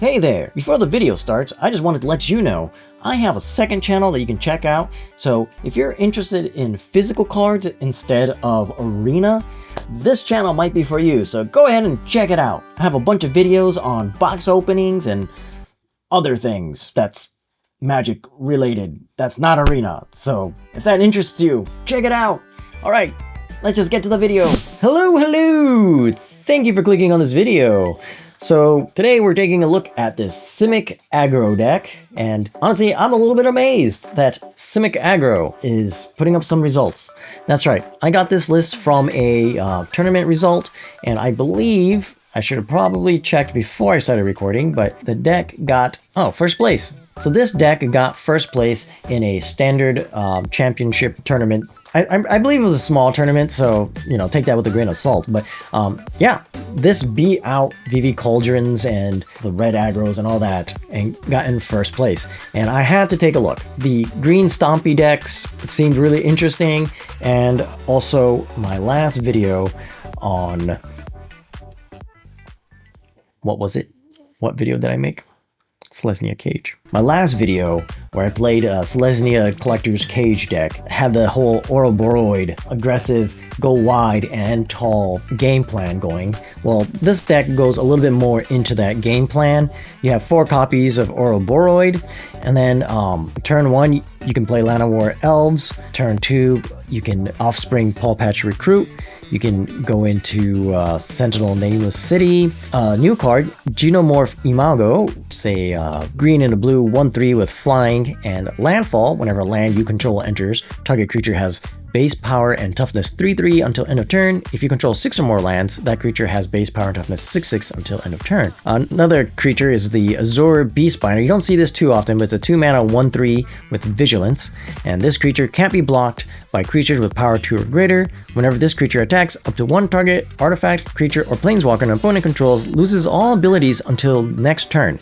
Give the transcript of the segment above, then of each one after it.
Hey there! Before the video starts, I just wanted to let you know I have a second channel that you can check out. So if you're interested in physical cards instead of Arena, this channel might be for you. So go ahead and check it out. I have a bunch of videos on box openings and other things that's Magic related. That's not Arena. So if that interests you, check it out. All right, let's just get to the video. Hello! Thank you for clicking on this video. So today we're taking a look at this Simic Aggro deck, and honestly, I'm a little bit amazed that Simic Aggro is putting up some results. That's right, I got this list from a tournament result, and I believe I should have probably checked before I started recording, but the deck got, first place. So this deck got first place in a standard championship tournament. I believe it was a small tournament, so, you know, take that with a grain of salt. But, yeah, this beat out VV Cauldrons and the red aggros and all that and got in first place. And I had to take a look. The green Stompy decks seemed really interesting. And also, my last video on... What was it? What video did I make? Selesnya Cage. My last video where I played Selesnya Collector's Cage deck had the whole Ouroboroid aggressive, go wide and tall game plan going. Well, this deck goes a little bit more into that game plan. You have 4 copies of Ouroboroid, and then turn 1 you can play Llanowar Elves. Turn 2 you can Offspring Paw Patch Recruit. You can go into Sentinel Nameless City. New card, Genomorph Imago. It's a green and a blue 1/3 with flying and landfall. Whenever land you control enters, target creature has base power and toughness 3/3 until end of turn. If you control 6 or more lands, that creature has base power and toughness 6/6 until end of turn. Another creature is the Azure Beastbinder. You don't see this too often, but it's a 2-mana 1/3 with vigilance. And this creature can't be blocked by creatures with power 2 or greater. Whenever this creature attacks, up to 1 target, artifact, creature, or planeswalker an opponent controls loses all abilities until next turn.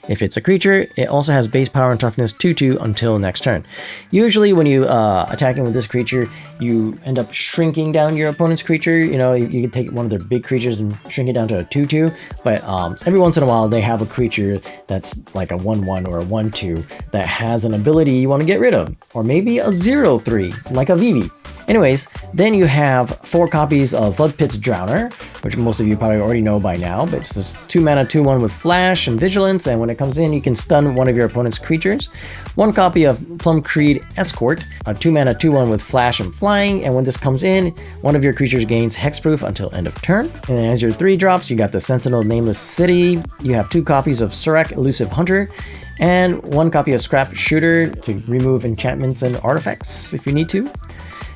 If it's a creature, it also has base power and toughness 2/2 until next turn. Usually when you attacking with this creature, you end up shrinking down your opponent's creature. You know, you can take one of their big creatures and shrink it down to a 2/2. But every once in a while, they have a creature that's like a 1/1 or a 1/2 that has an ability you want to get rid of. Or maybe a 0/3, like a Vivi. Anyways, then you have 4 copies of Floodpit's Drowner, which most of you probably already know by now, but it's this 2-mana 2/1 with Flash and Vigilance, and when it comes in, you can stun one of your opponent's creatures. 1 copy of Plum Creed Escort, a 2-mana 2/1 with Flash and Flying, and when this comes in, one of your creatures gains Hexproof until end of turn. And then as your 3 drops, you got the Sentinel Nameless City. You have 2 copies of Surak Elusive Hunter, and 1 copy of Scrap Shooter to remove enchantments and artifacts if you need to.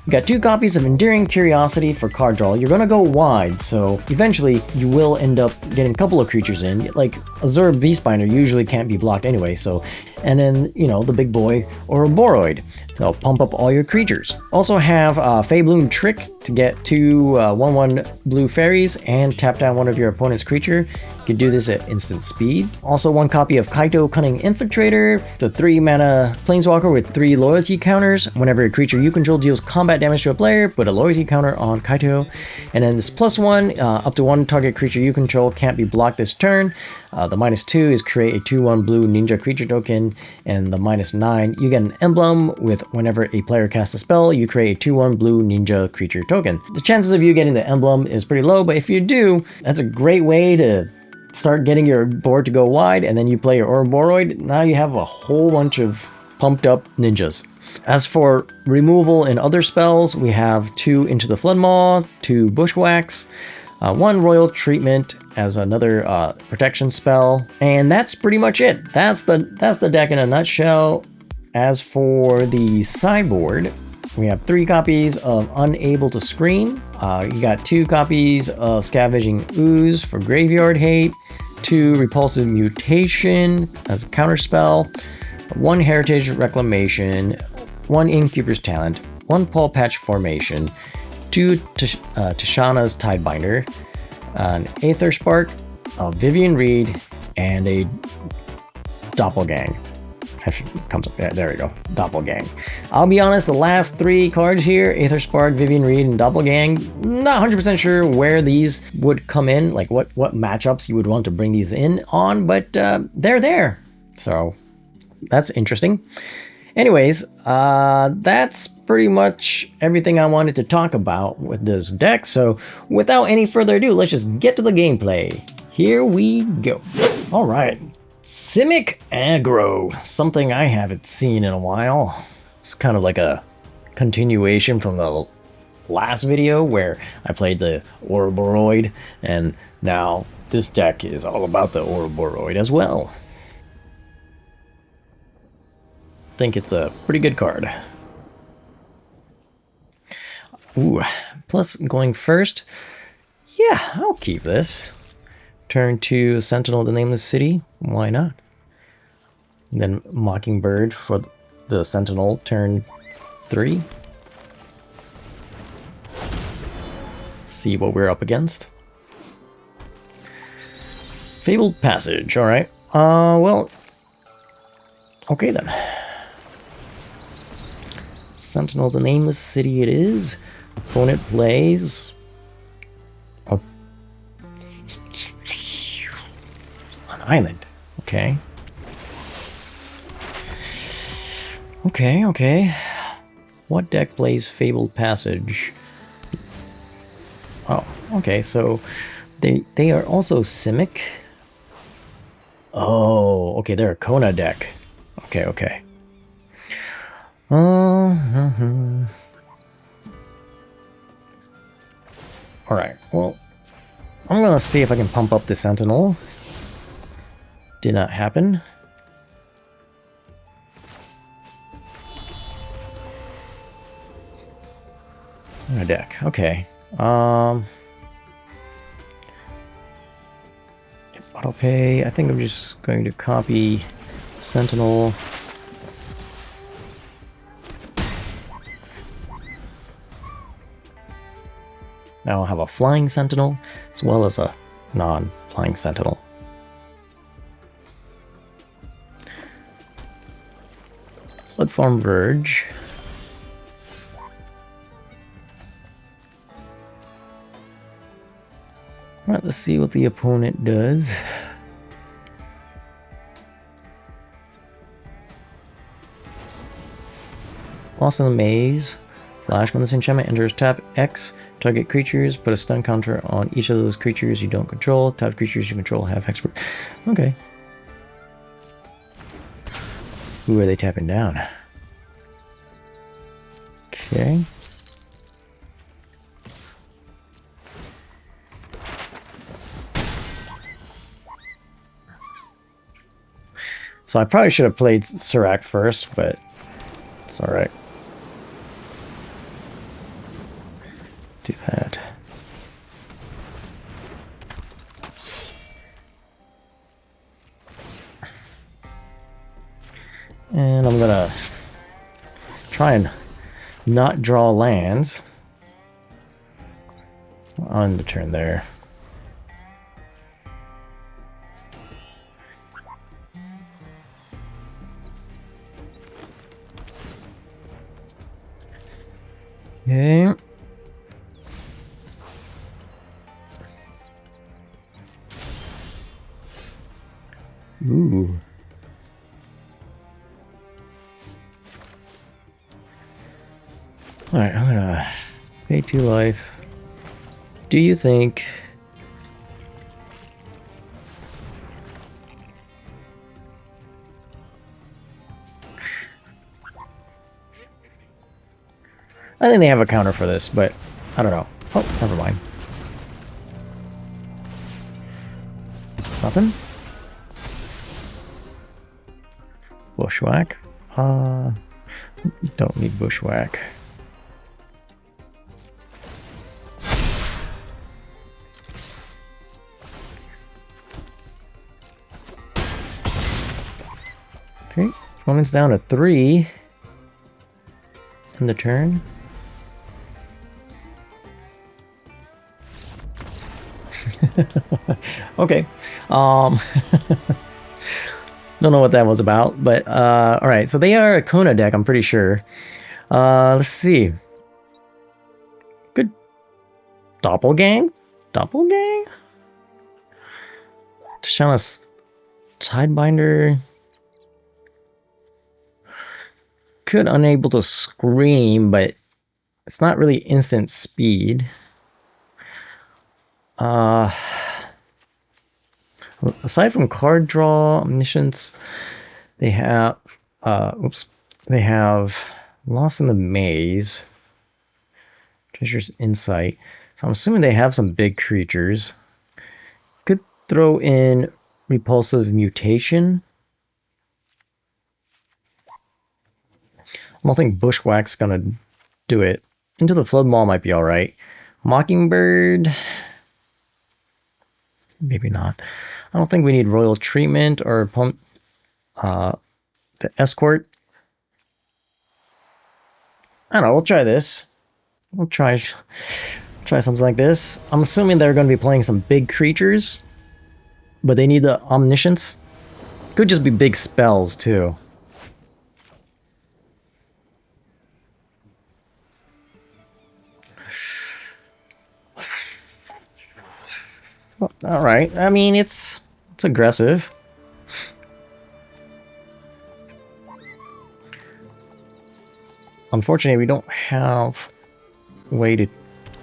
You got 2 copies of Enduring Curiosity for card draw. You're gonna go wide, so eventually you will end up getting a couple of creatures in. Like Azure Beastbinder usually can't be blocked anyway, so... And then, you know, the big boy, Ouroboroid, to pump up all your creatures. Also have Feybloom Trick to get 2 1/1 blue fairies and tap down one of your opponent's creature. You can do this at instant speed. Also 1 copy of Kaito Cunning Infiltrator. It's a 3-mana planeswalker with 3 loyalty counters. Whenever a creature you control deals combat damage to a player, put a loyalty counter on Kaito. And then this +1, up to 1 target creature you control can't be blocked this turn. The -2 is create a 2/1 blue ninja creature token, and the -9, you get an emblem with whenever a player casts a spell, you create a 2/1 blue ninja creature token. The chances of you getting the emblem is pretty low, but if you do, that's a great way to start getting your board to go wide, and then you play your Ouroboroid. Now you have a whole bunch of pumped up ninjas. As for removal and other spells, we have 2 Into the Floodmaw, 2 Bushwhacks, 1 Royal Treatment as another protection spell, and that's pretty much it. That's the deck in a nutshell. As for the sideboard, we have 3 copies of Unable to Scream. You got 2 copies of Scavenging Ooze for Graveyard Hate, 2 Repulsive Mutation as a counterspell, 1 Heritage Reclamation, 1 Innkeeper's Talent, 1 Paw Patch Formation, 2 Tishana's Tidebinder, an Aether Spark, a Vivian Reed, and a Doppelgang. Comes up. Yeah, there we go. Doppelgang. I'll be honest, the last 3 cards here, Aether Spark, Vivian Reed, and Doppelgang, not 100% sure where these would come in, like what matchups you would want to bring these in on, but they're there. So that's interesting. Anyways, that's pretty much everything I wanted to talk about with this deck. So without any further ado, let's just get to the gameplay. Here we go. All right. Simic Aggro, something I haven't seen in a while. It's kind of like a continuation from the last video where I played the Ouroboroid, and now this deck is all about the Ouroboroid as well. I think it's a pretty good card. Ooh, plus going first, yeah, I'll keep this. Turn 2, Sentinel the Nameless City, why not? And then Mockingbird for the Sentinel, turn 3. Let's see what we're up against. Fabled Passage, alright. Well, okay then. Sentinel the Nameless City it is. Opponent plays island. Okay. Okay. What deck plays Fabled Passage? Oh, okay, so they are also Simic. Oh, okay, they're a Kona deck. Okay. Alright, well, I'm gonna see if I can pump up the Sentinel. Did not happen. A deck. Okay. Auto pay. I think I'm just going to copy Sentinel. Now I'll have a flying Sentinel as well as a non-flying Sentinel. Flood Farm Verge. Alright, let's see what the opponent does. Lost in the Maze. Flash, when this enchantment enters, tap X, target creatures, put a stun counter on each of those creatures you don't control. Tap creatures you control have Hexproof. Okay. Who are they tapping down? Okay. So I probably should have played Serac first, but it's alright. Do that. And I'm gonna try and not draw lands on the turn there. Okay. Ooh. Alright, I'm gonna pay 2 life. Do you think I think they have a counter for this, but I don't know. Oh, never mind. Nothing? Bushwhack? Don't need Bushwhack. Okay, opponent's down to 3 in the turn. Okay. Don't know what that was about, but all right. So they are a Kona deck, I'm pretty sure. Let's see. Good. Doppelgang? Doppelgang? Shana's Tidebinder. Could unable to scream, but it's not really instant speed. Aside from card draw, omniscience, they have they have Lost in the Maze, Treasure's Insight. So I'm assuming they have some big creatures. Could throw in Repulsive Mutation. I don't think Bushwhack's gonna do it. Into the Flood Maw might be alright. Mockingbird, maybe not. I don't think we need Royal Treatment or pump the Escort. I don't know, we'll try this. We'll try something like this. I'm assuming they're going to be playing some big creatures, but they need the Omniscience. Could just be big spells too. Well, all right. I mean, it's aggressive. Unfortunately, we don't have a way to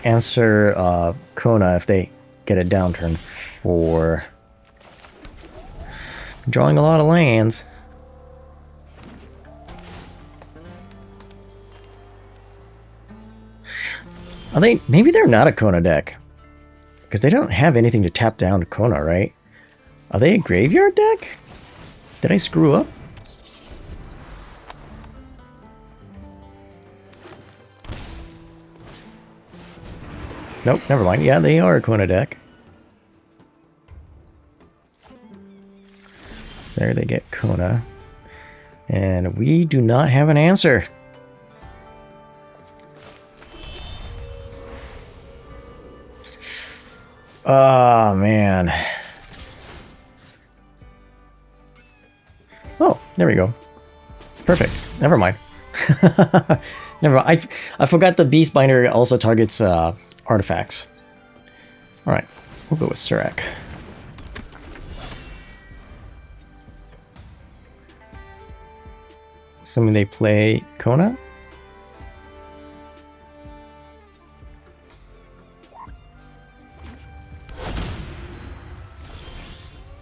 answer Kona if they get a downturn 4. Drawing a lot of lands. Are they? Maybe they're not a Kona deck. Because they don't have anything to tap down to Kona, right? Are they a graveyard deck? Did I screw up? Nope, never mind. Yeah, they are a Kona deck. There they get Kona. And we do not have an answer. Oh, man. Oh, there we go. Perfect. Never mind. Never mind. I forgot the Beastbinder also targets artifacts. Alright, we'll go with Surak. Assuming they play Kona?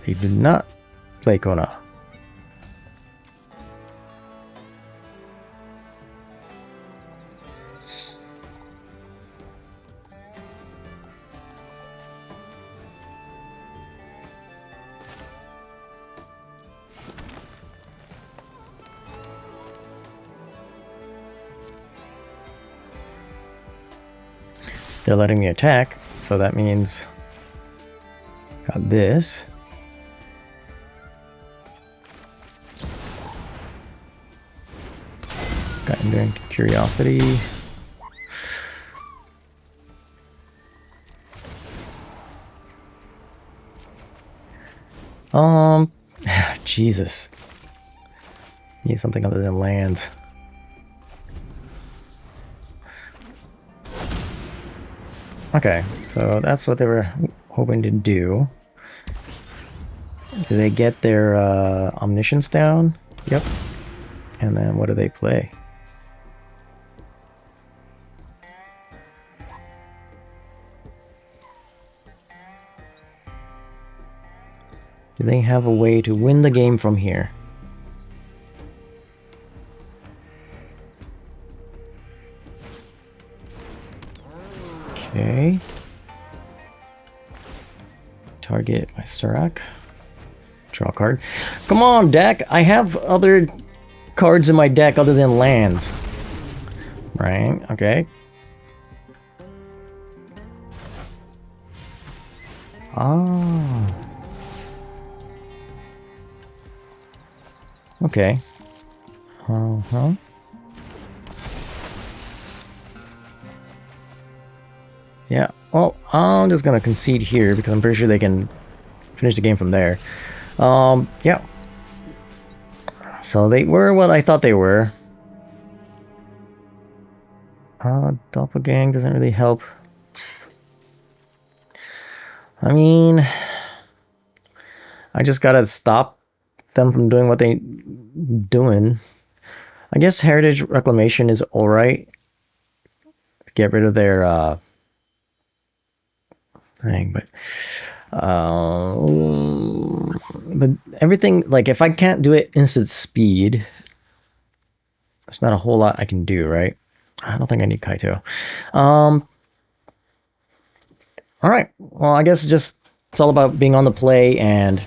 They did not play Kona. They're letting me attack, so that means got this. Got Enduring Curiosity. Jesus. Need something other than lands. Okay, so that's what they were hoping to do. Do they get their Omniscience down? Yep. And then what do they play? Do they have a way to win the game from here? Okay. Target my Surak. Draw a card. Come on, deck! I have other cards in my deck other than lands. Right, okay. Ah. Okay. Uh-huh. Yeah, well, I'm just gonna concede here because I'm pretty sure they can finish the game from there. Yeah. So they were what I thought they were. Doppelgang doesn't really help. I mean, I just gotta stop them from doing what they doing. I guess Heritage Reclamation is alright. Get rid of their thing, but everything, like if I can't do it instant speed, there's not a whole lot I can do, right? I don't think I need Kaito. All right. Well, I guess it's all about being on the play and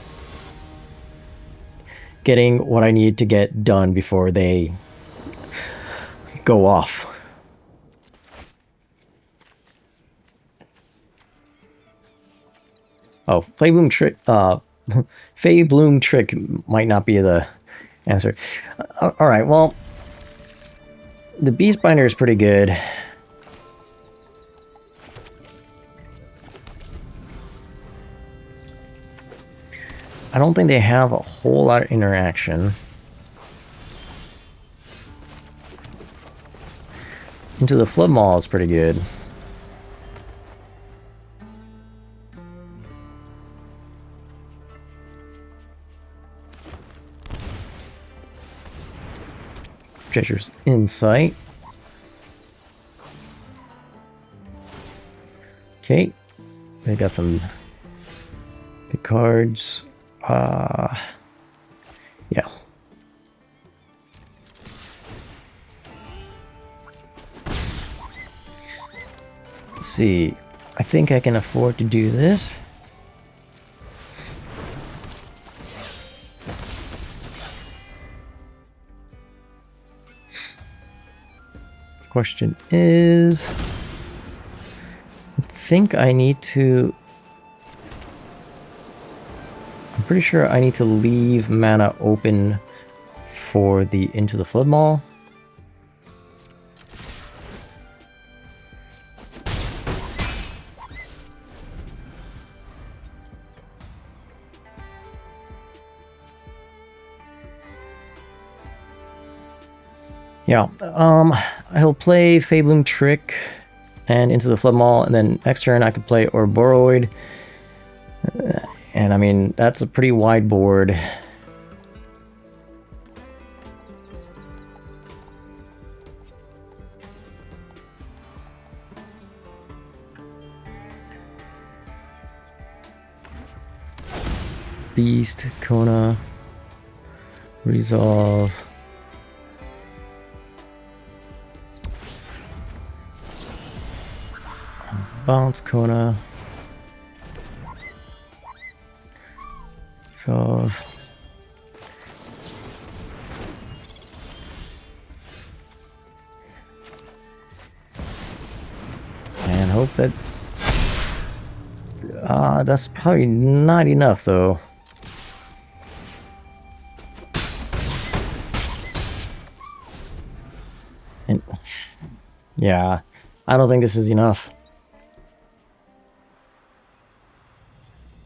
getting what I need to get done before they go off. Oh, Fey Bloom Trick. Fey Bloom Trick might not be the answer. All right. Well, the Beast Binder is pretty good. I don't think they have a whole lot of interaction. Into the Flood Maul is pretty good. Treasure's Insight. Okay. They got some good cards. Yeah. Let's see. I think I can afford to do this. Question is, I think I need to. I'm pretty sure I need to leave mana open for the Into the Flood Maul. Yeah, I'll play Fey Bloom Trick and Into the Flood Maul, and then next turn I could play Ouroboroid. And I mean, that's a pretty wide board. Beast, Kona, Resolve. Bounce, Kona. So and hope that that's probably not enough though. And yeah, I don't think this is enough.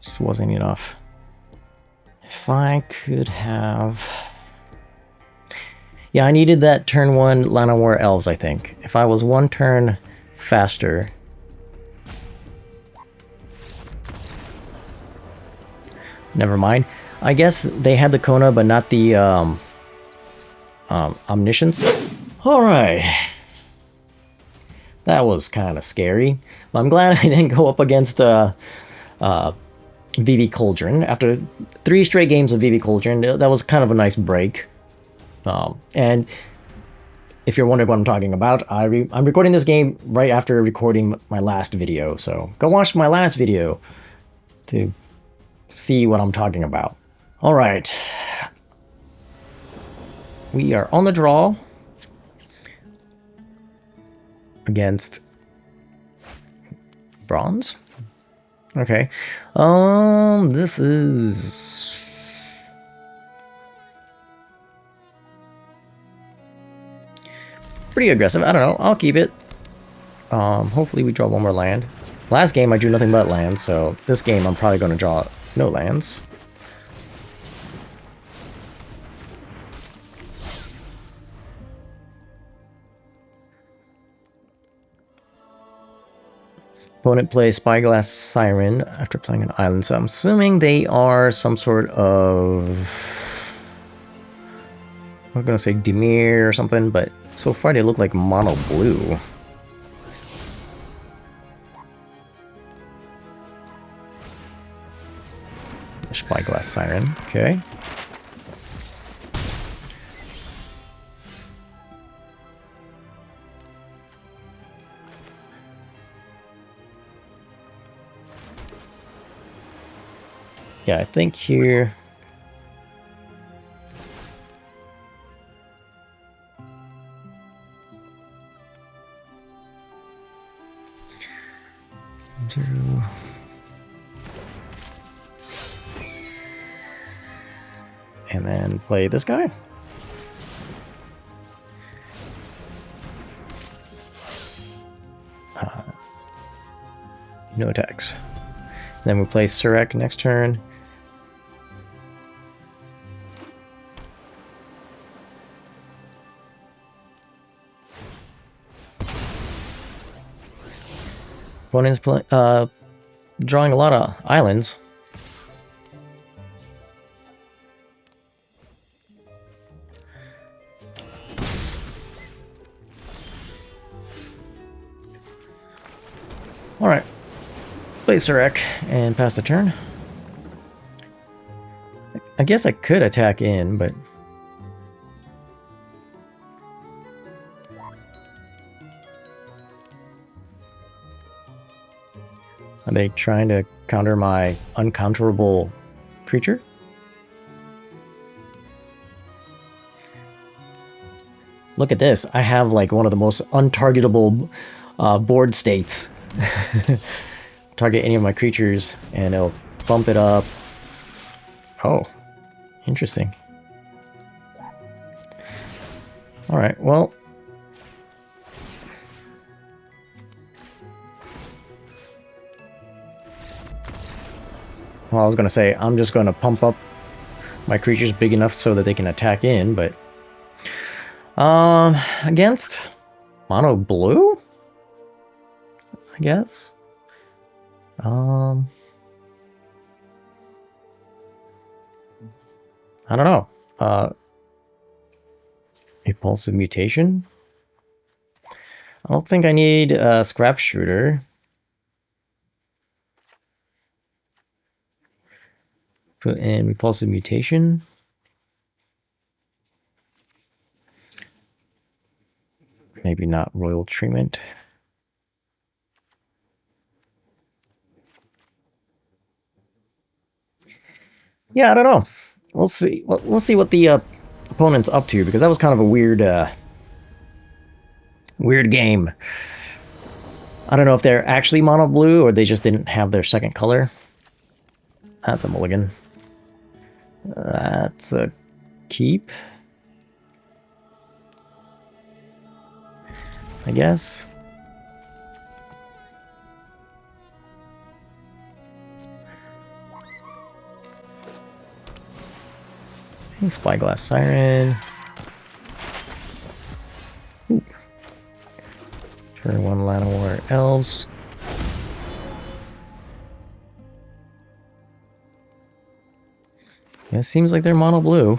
Just wasn't enough. If I could have... Yeah, I needed that turn 1 Llanowar Elves, I think. If I was one turn faster... Never mind. I guess they had the Kona, but not the Omniscience. Alright. That was kind of scary. Well, I'm glad I didn't go up against VV Cauldron. After 3 straight games of VV Cauldron, that was kind of a nice break. And if you're wondering what I'm talking about, I'm recording this game right after recording my last video, so go watch my last video to see what I'm talking about. Alright. We are on the draw against Bronze. Okay. This is pretty aggressive. I don't know. I'll keep it. Hopefully we draw one more land. Last game I drew nothing but lands, so this game I'm probably going to draw no lands. Opponent plays Spyglass Siren after playing an island, so I'm assuming they are some sort of... I'm gonna say Dimir or something, but so far they look like mono blue. Spyglass Siren, okay. Yeah, I think here... And then play this guy. No attacks. Then we play Surek next turn. Opponent's drawing a lot of islands. Alright. Play Surek and pass the turn. I guess I could attack in, but... Are they trying to counter my uncounterable creature? Look at this. I have like one of the most untargetable board states. Target any of my creatures and it'll bump it up. Oh, interesting. Alright, well... Well, I was going to say, I'm just going to pump up my creatures big enough so that they can attack in, but... Against mono blue? I guess? I don't know. Impulsive Mutation? I don't think I need a Scrap Shooter. Put in Repulsive Mutation. Maybe not Royal Treatment. Yeah, I don't know. We'll see. We'll see what the opponent's up to, because that was kind of a weird, weird game. I don't know if they're actually mono blue or they just didn't have their second color. That's a mulligan. That's a keep, I guess. And Spyglass Siren. Ooh. Turn one Llanowar Elves. Yeah, it seems like they're mono blue.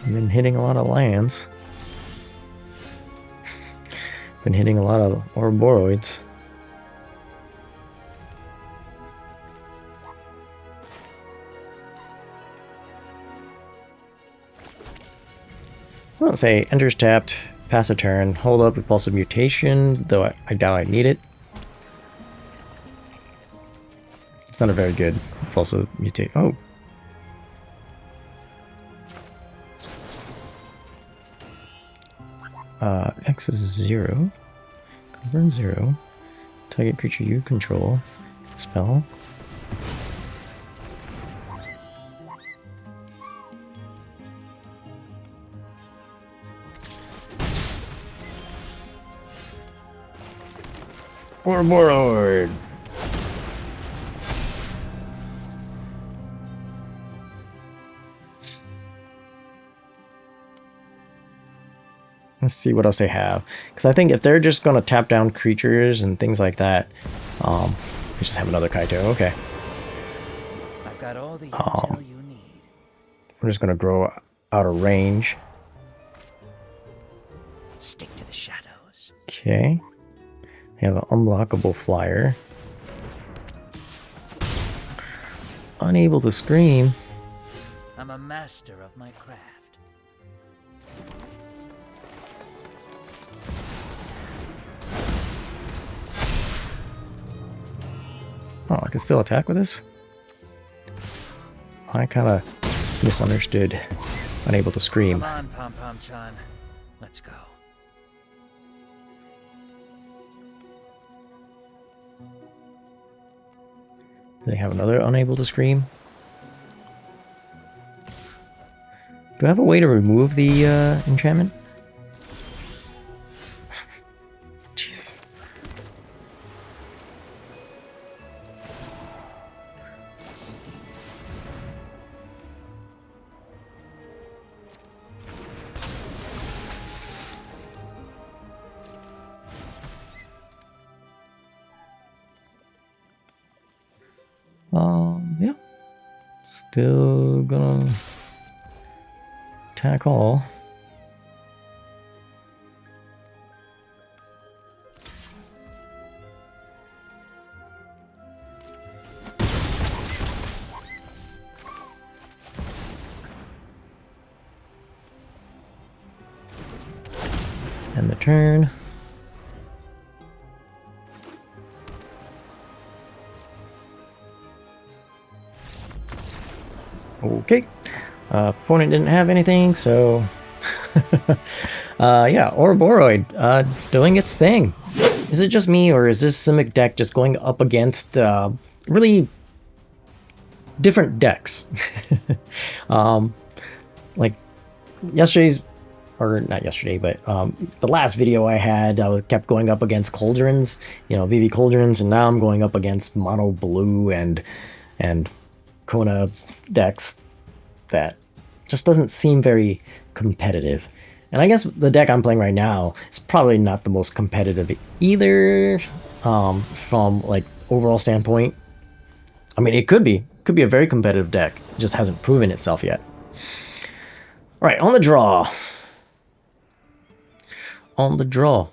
I've been hitting a lot of lands. Been hitting a lot of Ouroboroids. I'll say enters tapped, pass a turn, hold up Repulsive Mutation, though I doubt I need it. It's not a very good Repulsive Mutation. Oh. X is 0. Confirm 0. Target creature you control. Spell. Ouroboroid. Let's see what else they have. Because I think if they're just going to tap down creatures and things like that, they just have another Kaito. Okay. I've got all the intel you need. We're just going to grow out of range. Stick to the shadows. Okay. They have an unblockable flyer. Unable to scream. I'm a master of my craft. Oh, I can still attack with this? I kind of misunderstood. Unable to scream. Come on, Pom Pom Chan. Let's go. Do they have another unable to scream? Do I have a way to remove the enchantment? Jesus. Yeah. Still gonna attack all. End the turn. Okay. Opponent didn't have anything, so... yeah, Ouroboroid doing its thing. Is it just me, or is this Simic deck just going up against really different decks? Like, yesterday's... Or not yesterday, but the last video I had, I kept going up against Cauldrons, you know, VV Cauldrons, and now I'm going up against Mono Blue and Kona decks that just doesn't seem very competitive. And I guess the deck I'm playing right now is probably not the most competitive either, from like overall standpoint. I mean, it could be a very competitive deck. It just hasn't proven itself yet. All right, on the draw. On the draw.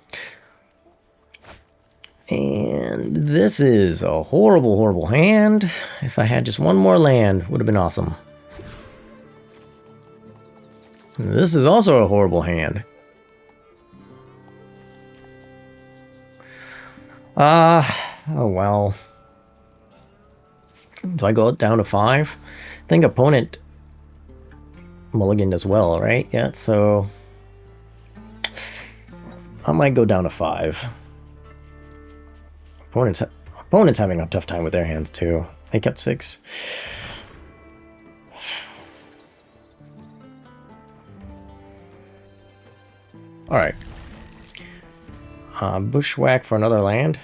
And this is a horrible, horrible hand. If I had just one more land, would have been awesome. And this is also a horrible hand. Oh well. Do I go down to 5? I think opponent mulliganed as well, right? Yeah, so I might go down to 5. Opponent's having a tough time with their hands too. They kept 6. All right. Bushwhack for another land.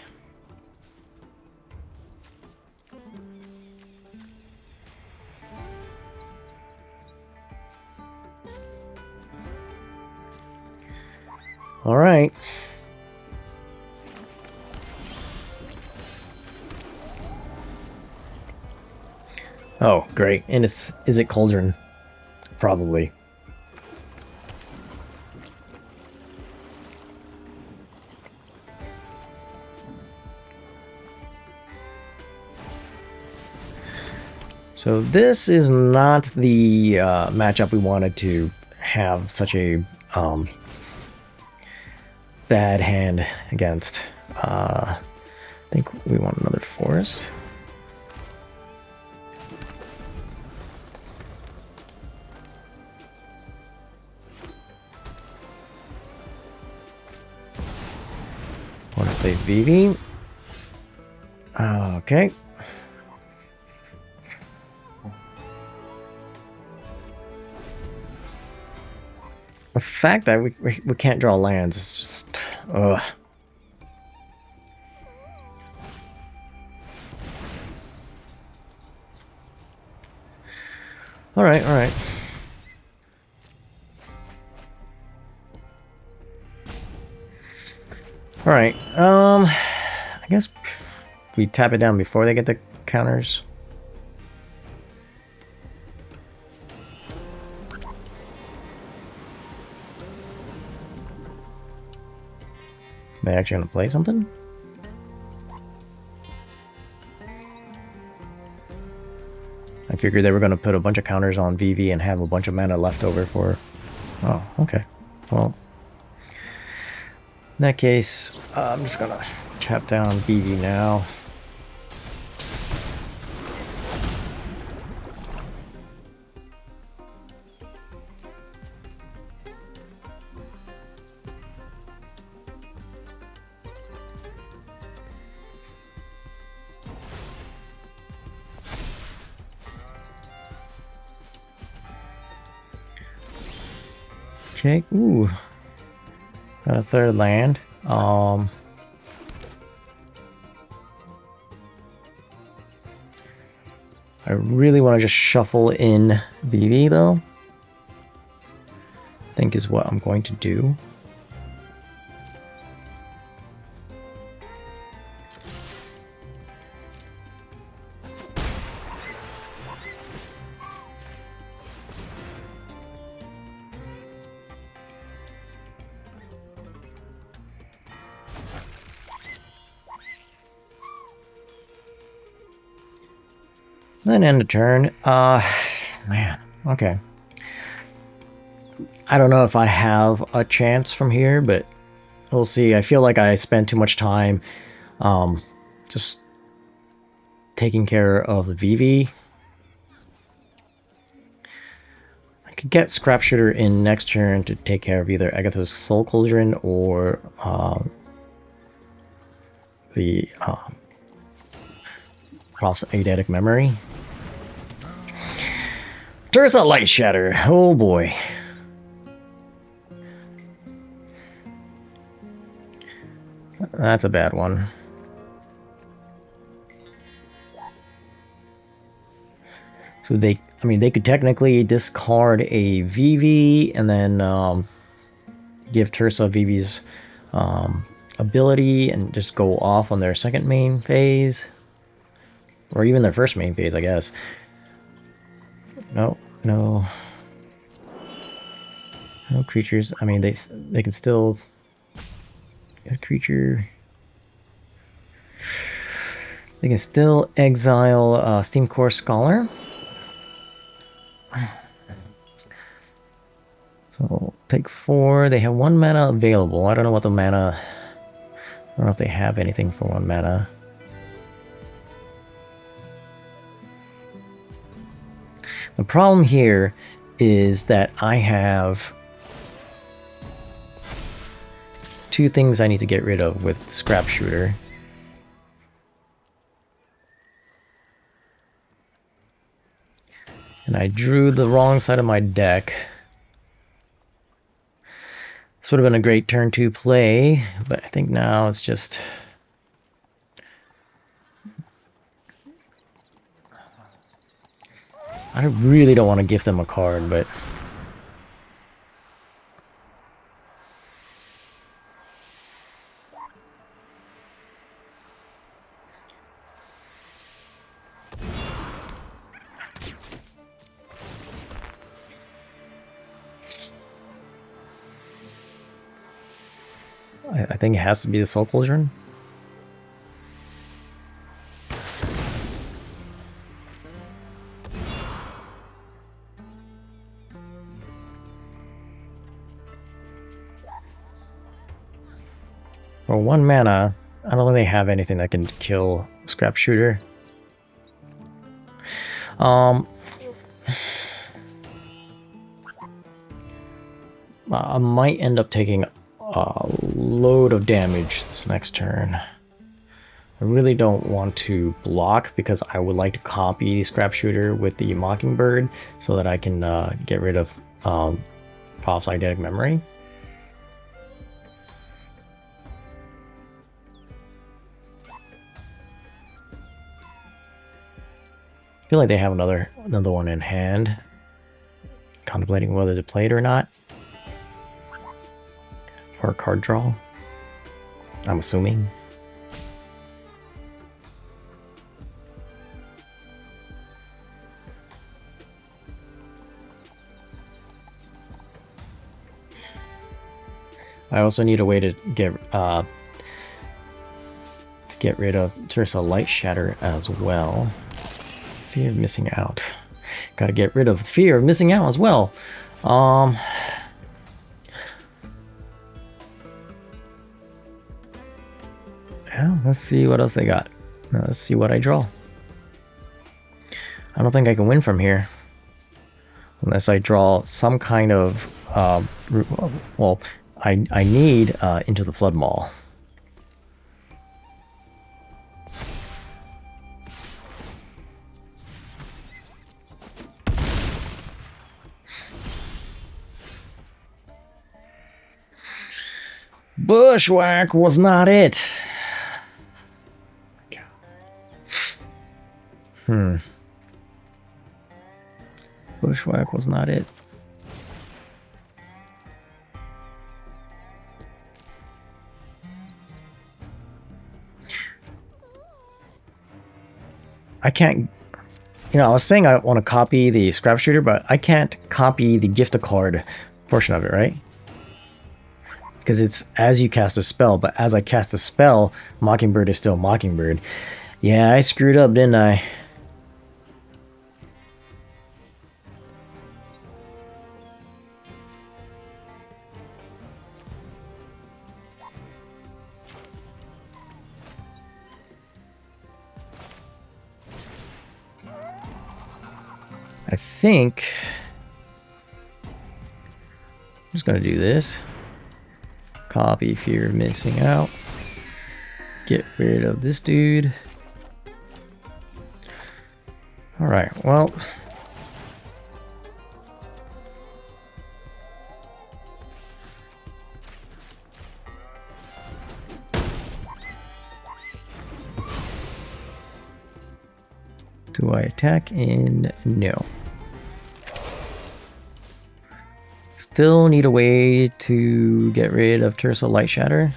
All right. Oh, great. And is it Cauldron? Probably. So this is not the matchup we wanted to have such a bad hand against. I think we want another forest. Want to play VV. Okay. The fact that we can't draw lands is just... ugh. Alright, alright. Alright, I guess we tap it down before they get the counters. They actually gonna play something? I figured they were gonna put a bunch of counters on VV and have a bunch of mana left over for... Oh, okay. Well, in that case, I'm just gonna tap down VV now. Okay, ooh. Got a third land. I really want to just shuffle in VV though. I think is what I'm going to do. Then end the turn. Man, okay. I don't know if I have a chance from here, but we'll see. I feel like I spent too much time just taking care of VV. I could get Scrap Shooter in next turn to take care of either Agatha's Soul Cauldron or the Proph's Eidetic Memory. Tursa Light Shatter. Oh boy. That's a bad one. So they, I mean, they could technically discard a VV and then give Tursa VV's ability and just go off on their second main phase. Or even their first main phase, I guess. No, no. No creatures. I mean, they can still... A creature... They can still exile Steam Core Scholar. So, take 4. They have 1 mana available. I don't know what the mana... I don't know if they have anything for 1 mana. The problem here is that I have 2 things I need to get rid of with the Scrap Shooter. And I drew the wrong side of my deck. This would have been a great turn 2 play, but I think now it's just... I really don't want to gift them a card, but... I think it has to be the Soul Cauldron. For 1 mana, I don't think they have anything that can kill Scrap Shooter. I might end up taking a load of damage this next turn. I really don't want to block because I would like to copy the Scrap Shooter with the Mockingbird so that I can get rid of Proph's Eidetic Memory. I feel like they have another one in hand. Contemplating whether to play it or not. For a card draw. I'm assuming. I also need a way to get rid of Tersa Light Shatter as well. Fear of missing out. Gotta get rid of fear of missing out as well. Yeah, let's see what else they got. Let's see what I draw. I don't think I can win from here. Unless I draw some kind of, well, I need Into the Flood Maul. Bushwhack was not it. Bushwhack was not it. I can't, you know, I was saying I want to copy the scrap shooter, but I can't copy the gift a card portion of it, right? Because it's as you cast a spell, but as I cast a spell, Mockingbird is still Mockingbird. Yeah, I screwed up, didn't I? I think I'm just gonna do this. Copy fear of missing out. Get rid of this dude. Alright, well. Do I attack in? No. Still need a way to get rid of Tersa Light Shatter.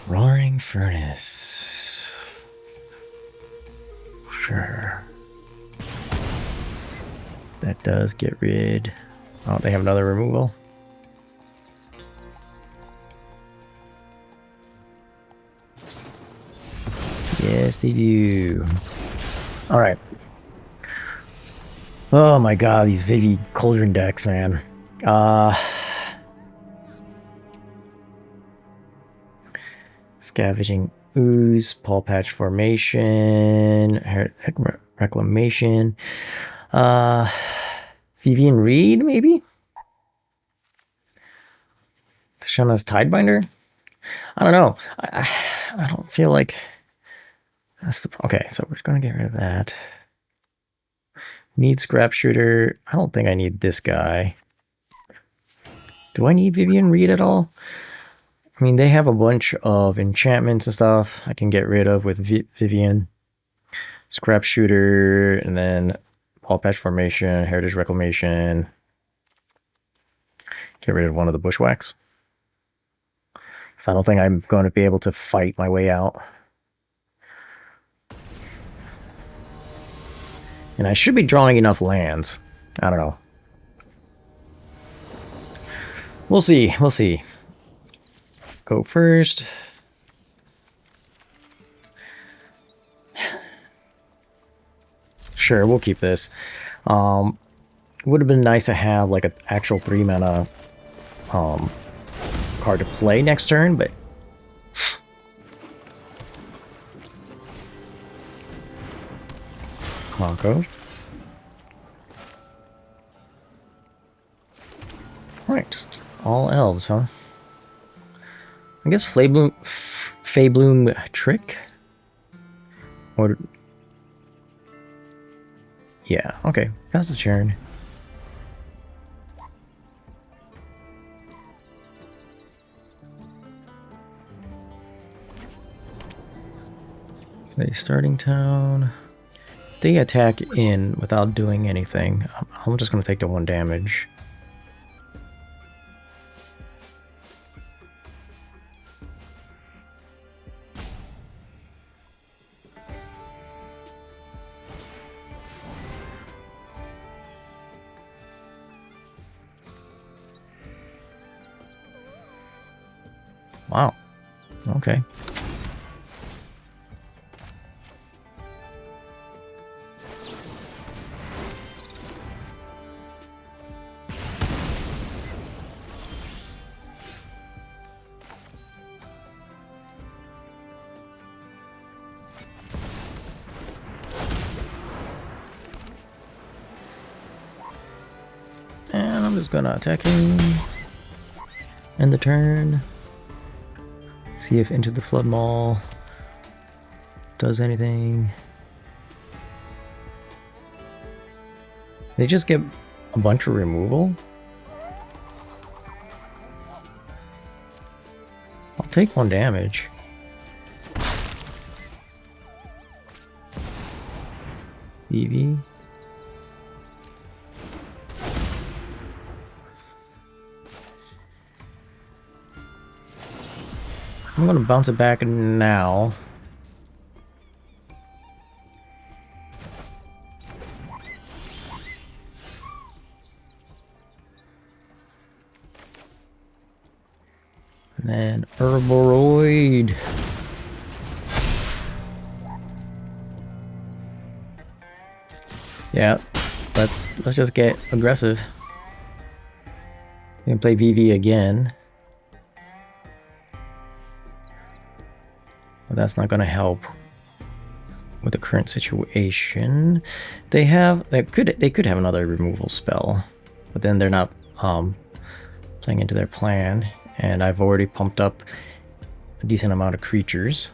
Roaring Furnace. Sure. That does get rid. Oh, they have another removal. Yes, they do. All right. Oh my god, these Vivi Cauldron decks, man. Scavenging Ooze, Paw Patch Formation, Reclamation, Vivian Reed, maybe? Tashana's Tidebinder? I don't know. I don't feel like that's the... Okay, so we're gonna get rid of that. Need Scrap Shooter. I don't think I need this guy. Do I need Vivian Reed at all? I mean, they have a bunch of enchantments and stuff I can get rid of with Vivian. Scrap Shooter, and then Paw Patch Formation, Heritage Reclamation. Get rid of one of the Bushwhacks. So I don't think I'm going to be able to fight my way out. And I should be drawing enough lands. I don't know. We'll see. We'll see. Go first. Sure, we'll keep this. Would have been nice to have like an actual 3-mana card to play next turn, but Monko. Alright, just all elves, huh? I guess Faebloom Trick? Or... Yeah, okay. Pass the turn. Play starting town. They attack in without doing anything. I'm just going to take the 1 damage. Wow. Okay. And I'm just gonna attack him. End the turn. See if Into the Flood Maul does anything. They just get a bunch of removal. I'll take 1 damage. EV. I'm gonna bounce it back now. And then Ouroboroid. Yeah, let's just get aggressive. We can play VV again. But that's not gonna help with the current situation. They could have another removal spell, but then they're not playing into their plan. And I've already pumped up a decent amount of creatures.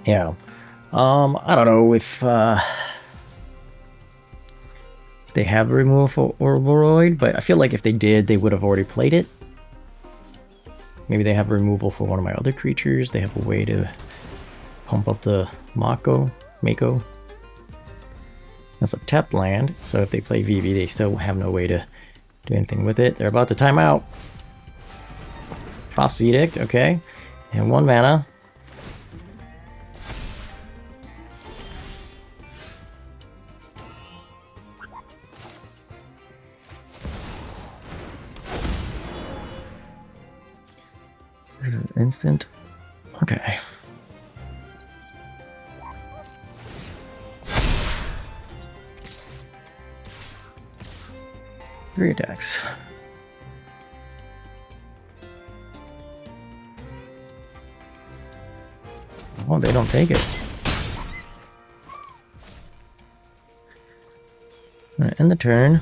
Yeah. I don't know if they have a removal for Ouroboroid, but I feel like if they did, they would have already played it. Maybe they have removal for one of my other creatures. They have a way to pump up the Mako. That's a tapped land, so if they play VV, they still have no way to do anything with it. They're about to time out. Prophecy Edict, okay. And 1 mana. This is an instant. Okay. Three attacks. Oh, they don't take it. All right, end the turn.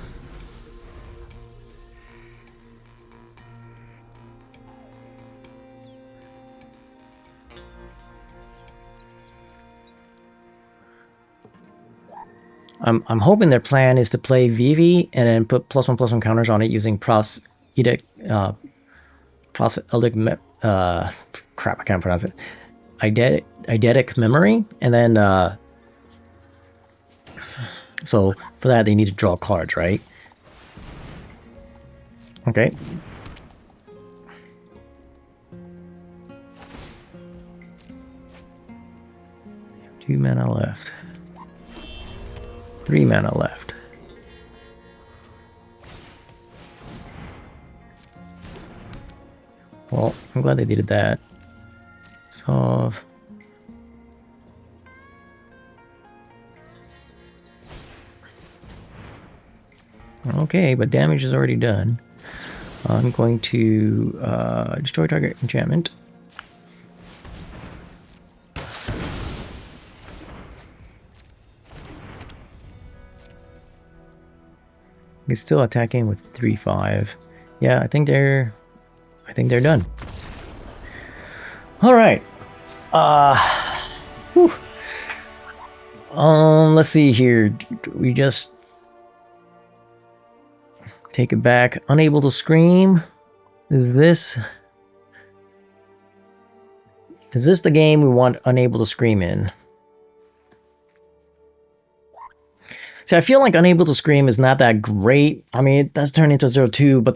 I'm hoping their plan is to play Vivi and then put +1/+1 counters on it using Prophecy Edict, crap, I can't pronounce it. Eidetic Memory, and then so for that they need to draw cards, right? Okay. Two mana left. 3 mana left. Well, I'm glad they did that. So okay, but damage is already done. I'm going to destroy target enchantment. He's still attacking with 3/5. Yeah, I think they're done. All right. Let's see here. We just take it back. Unable to scream. Is this the game we want Unable to Scream in? See, I feel like Unable to Scream is not that great. I mean, it does turn into 0/2, but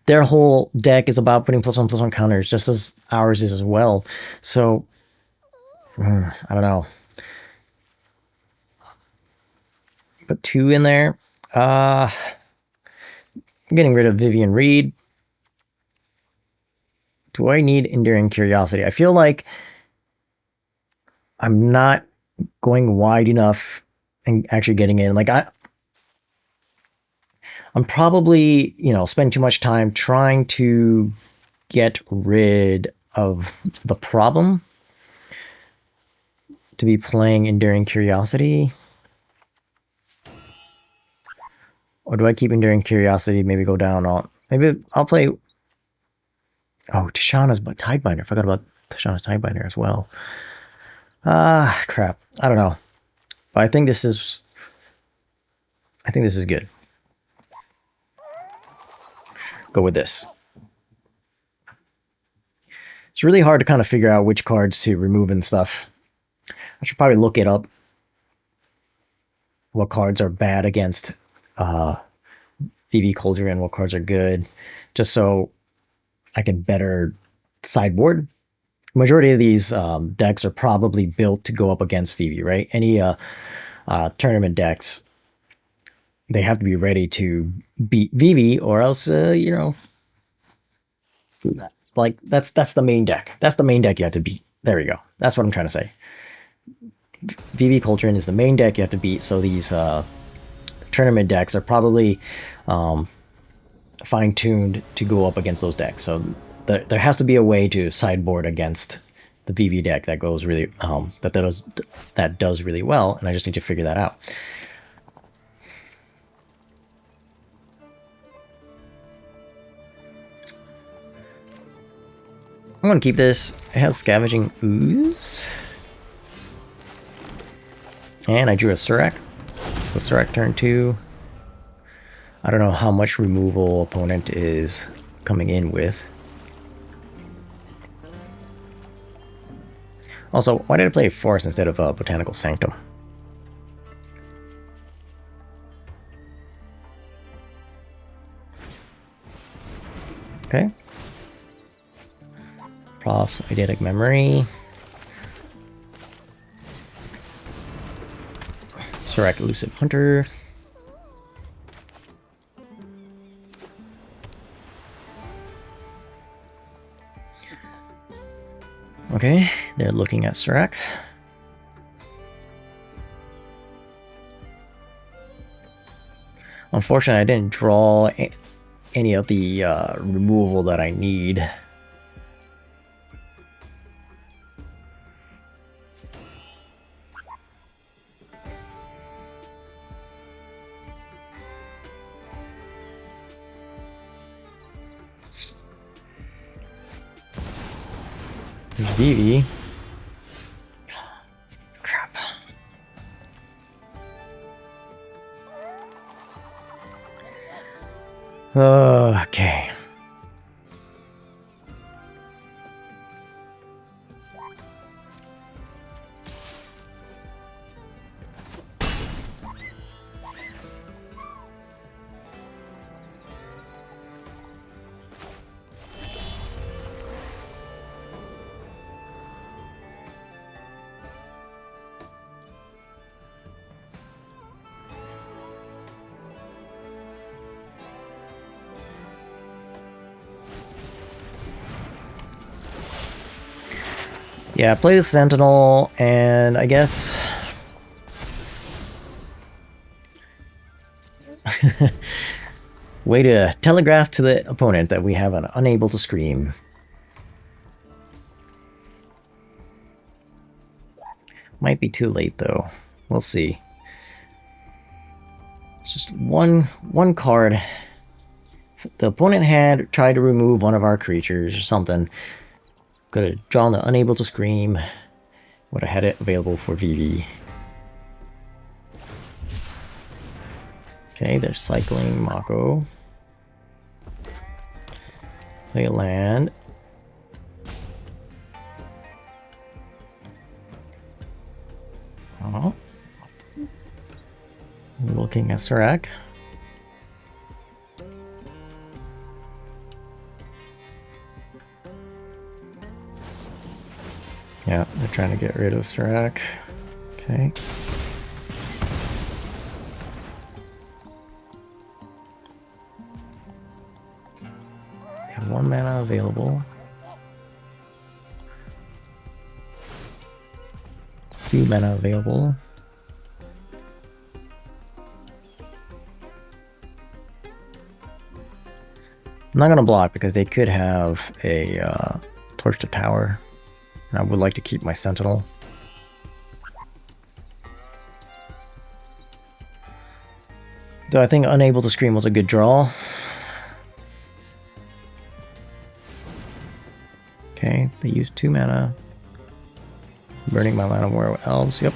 their whole deck is about putting +1/+1 counters, just as ours is as well. So, I don't know. Put 2 in there. I'm getting rid of Vivian Reed. Do I need Enduring Curiosity? I feel like I'm not going wide enough and actually getting in. Like I'm probably, spend too much time trying to get rid of the problem to be playing Enduring Curiosity. Or do I keep Enduring Curiosity, maybe go down on... Maybe I'll play... Oh, Tishana's Tidebinder. I forgot about Tishana's Tidebinder as well. Ah, crap. I don't know. But I think this is... good. Go with this. It's really hard to kind of figure out which cards to remove and stuff. I should probably look it up. What cards are bad against VV Cauldron and what cards are good. Just so I can better sideboard. Majority of these decks are probably built to go up against VV, right? Any tournament decks, they have to be ready to beat VV, or else, like that's the main deck. That's the main deck you have to beat. There we go. That's what I'm trying to say. VV Cauldron is the main deck you have to beat. So these tournament decks are probably fine-tuned to go up against those decks. So there has to be a way to sideboard against the VV deck that goes really that does really well, and I just need to figure that out. I'm gonna keep this. It has Scavenging Ooze, and I drew a Surak. So Surak turn 2. I don't know how much removal opponent is coming in with. Also, why did I play Forest instead of Botanical Sanctum? Okay. Prof's Eidetic Memory. Surak Elusive Hunter. Okay, they're looking at Surak. Unfortunately, I didn't draw any of the removal that I need. Vivi. Crap. Okay. Yeah, play the Sentinel, and I guess... way to telegraph to the opponent that we have an Unable to Scream. Might be too late, though. We'll see. It's just one card. The opponent had tried to remove one of our creatures or something. Could have drawn the Unable to Scream. Would have had it available for VV. Okay, they're cycling Mako. Play a land. Oh. Looking at Surak. Yeah, they're trying to get rid of Surak. Okay. They have 1 mana available. 2 mana available. I'm not gonna block because they could have a torch to tower. And I would like to keep my sentinel. Though I think unable to scream was a good draw. Okay, they used 2 mana. Burning my Land of War Elves, yep.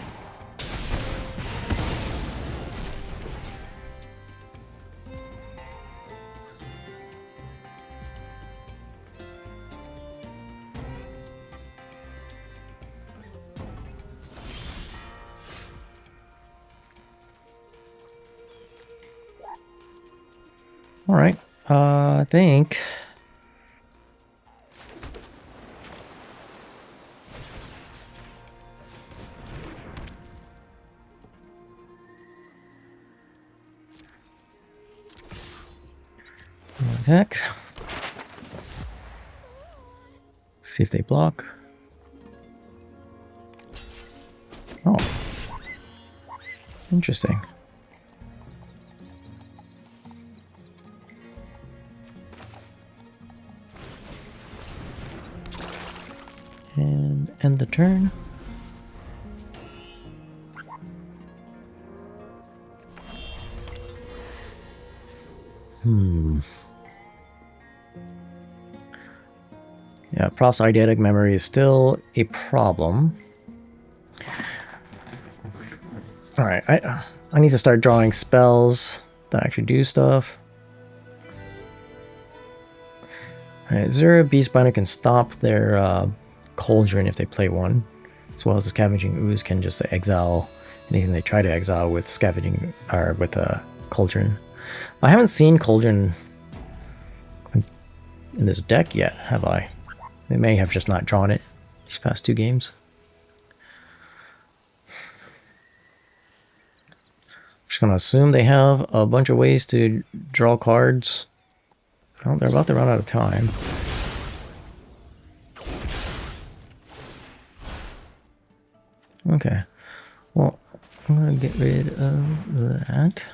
Alright, I think... attack. See if they block. Oh. Interesting. And end the turn. Yeah, Prof's eidetic memory is still a problem. Alright, I need to start drawing spells that actually do stuff. Alright, Zera Beastbinder can stop their Cauldron if they play one, as well as the Scavenging Ooze can just exile anything they try to exile with Scavenging, or with a Cauldron. I haven't seen Cauldron in this deck yet, have I? They may have just not drawn it these past 2 games. Just gonna assume they have a bunch of ways to draw cards. Well, they're about to run out of time. Okay. Well, I'm gonna get rid of that.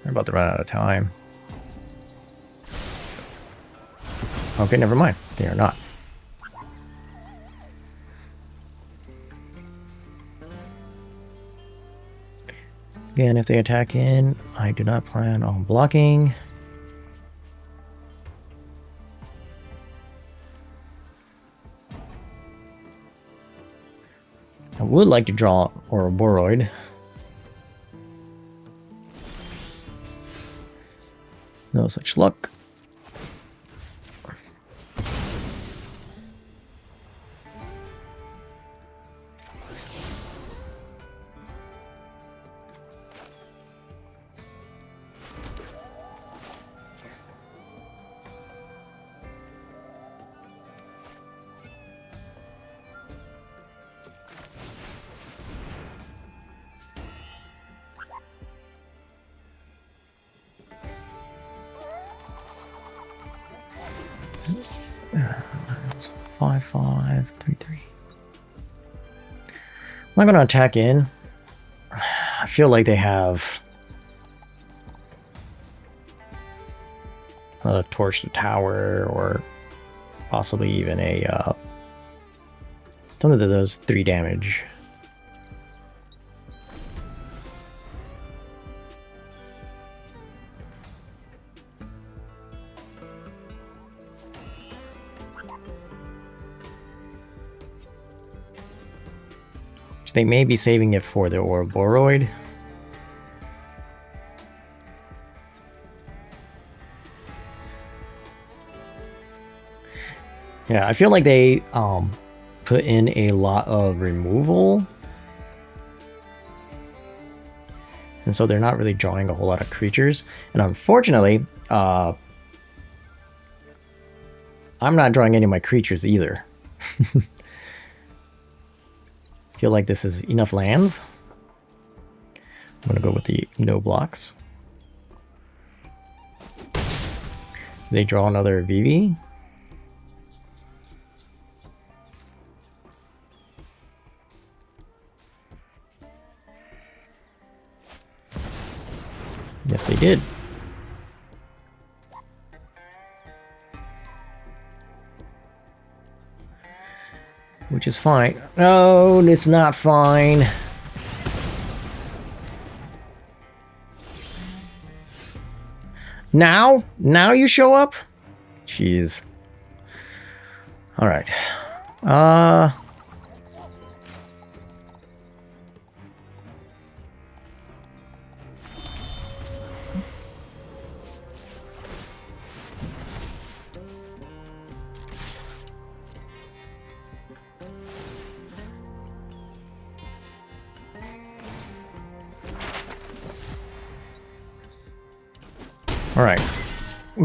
They're about to run out of time. Okay, never mind. They are not. Again, if they attack in, I do not plan on blocking. I would like to draw Ouroboroid. No such luck. It's 5-5, 3-3. I'm not gonna attack in. I feel like they have a torch to tower, or possibly even a some of those 3 damage. They may be saving it for the Ouroboroid. Yeah, I feel like they put in a lot of removal. And so they're not really drawing a whole lot of creatures. And unfortunately, I'm not drawing any of my creatures either. Feel like this is enough lands. I'm gonna go with the no blocks. They draw another VV. Yes, they did. Which is fine. No, it's not fine. Now? Now you show up? Jeez. Alright. Alright.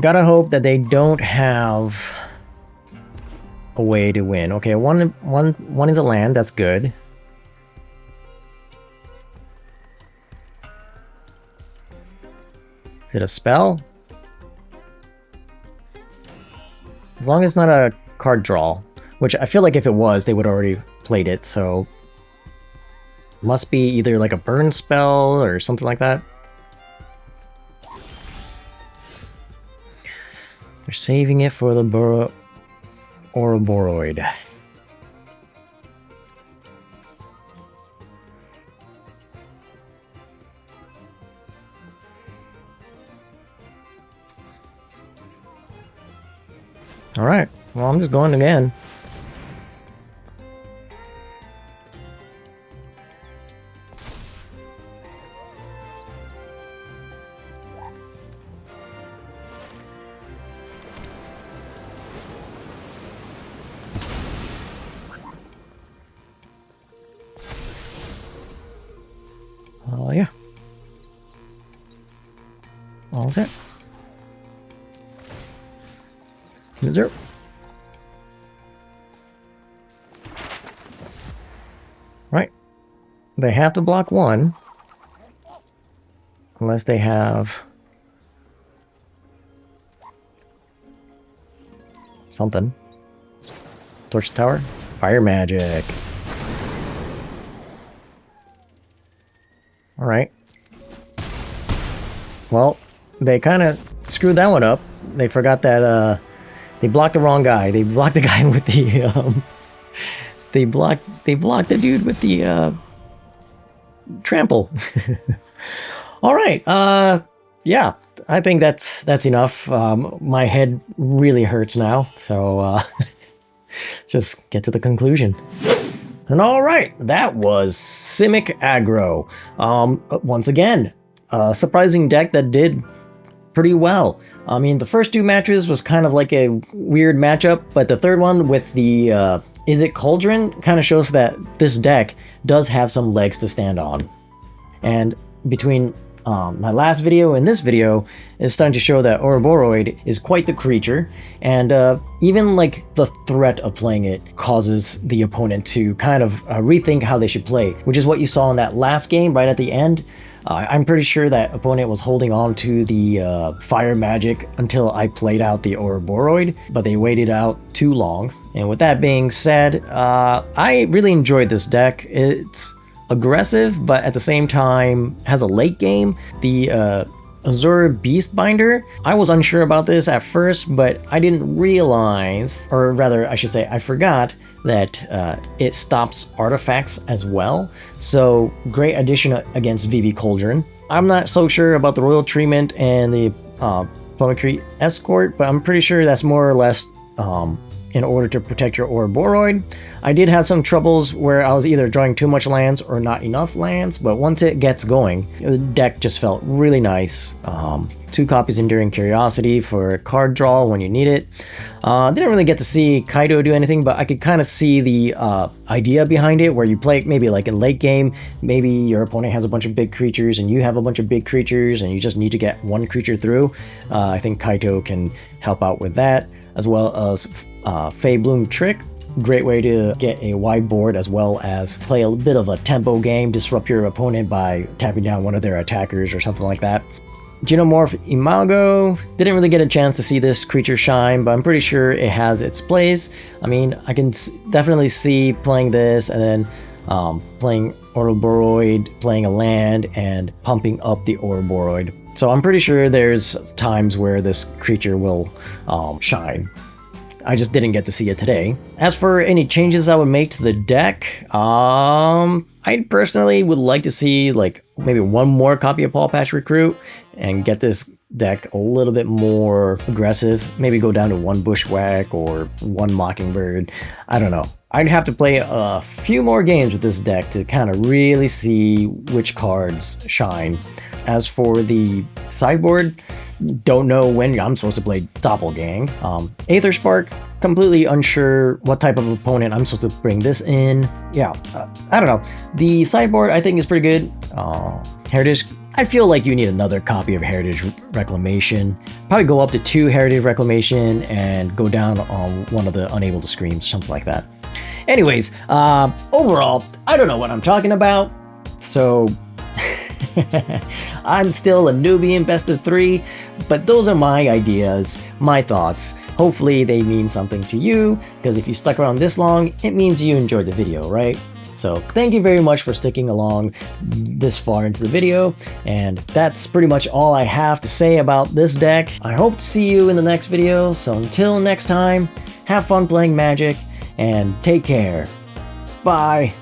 Gotta hope that they don't have a way to win. Okay, one is a land, that's good. Is it a spell? As long as it's not a card draw, which I feel like if it was, they would already played it, so must be either like a burn spell or something like that. They're saving it for the Ouroboroid. Alright, well, I'm just going again. Yeah. All set. 0. Right. They have to block one. Unless they have something. Torch tower. Fire magic. Alright. Well, they kind of screwed that one up. They forgot that, they blocked the wrong guy. They blocked the guy with the, they blocked the dude with the, trample. Alright, yeah, I think that's enough. My head really hurts now, so, just get to the conclusion. And alright, that was Simic Aggro. Once again, a surprising deck that did pretty well. I mean, the first two matches was kind of like a weird matchup, but the third one with the Is It Cauldron kind of shows that this deck does have some legs to stand on. And between my last video and this video, it's starting to show that Ouroboroid is quite the creature, and even like the threat of playing it causes the opponent to kind of rethink how they should play, which is what you saw in that last game right at the end. I'm pretty sure that opponent was holding on to the fire magic until I played out the Ouroboroid, but they waited out too long. And with that being said, I really enjoyed this deck. It's aggressive, but at the same time has a late game. The Azure Beastbinder, I was unsure about this at first, but I didn't realize, or rather I should say I forgot, that it stops artifacts as well. So great addition against VV Cauldron. I'm not so sure about the Royal Treatment and the Plummetry Escort, but I'm pretty sure that's more or less in order to protect your Ouroboroid. I did have some troubles where I was either drawing too much lands or not enough lands, but once it gets going, the deck just felt really nice. 2 copies Enduring Curiosity for card draw when you need it. Didn't really get to see Kaido do anything, but I could kind of see the idea behind it, where you play maybe like in late game, maybe your opponent has a bunch of big creatures and you have a bunch of big creatures and you just need to get one creature through. I think Kaito can help out with that, as well as Fey Bloom Trick. Great way to get a wide board as well as play a bit of a tempo game, disrupt your opponent by tapping down one of their attackers or something like that. Genomorph Imago, didn't really get a chance to see this creature shine, but I'm pretty sure it has its place. I mean, I can definitely see playing this and then playing Ouroboroid, playing a land, and pumping up the Ouroboroid. So I'm pretty sure there's times where this creature will shine. I just didn't get to see it today. As for any changes I would make to the deck, I personally would like to see like maybe one more copy of Paw Patch Recruit and get this deck a little bit more aggressive. Maybe go down to 1 Bushwhack or 1 Mockingbird. I don't know. I'd have to play a few more games with this deck to kind of really see which cards shine. As for the sideboard, don't know when I'm supposed to play Doppelgang. Aether Spark, completely unsure what type of opponent I'm supposed to bring this in. Yeah, I don't know. The sideboard I think is pretty good. Heritage, I feel like you need another copy of Heritage Reclamation. Probably go up to 2 Heritage Reclamation and go down on one of the Unable to Scream, something like that. Anyways, overall, I don't know what I'm talking about, so I'm still a newbie in best of 3, but those are my ideas, my thoughts. Hopefully they mean something to you, because if you stuck around this long, it means you enjoyed the video, right? So thank you very much for sticking along this far into the video, and that's pretty much all I have to say about this deck. I hope to see you in the next video, so until next time, have fun playing Magic, and take care. Bye!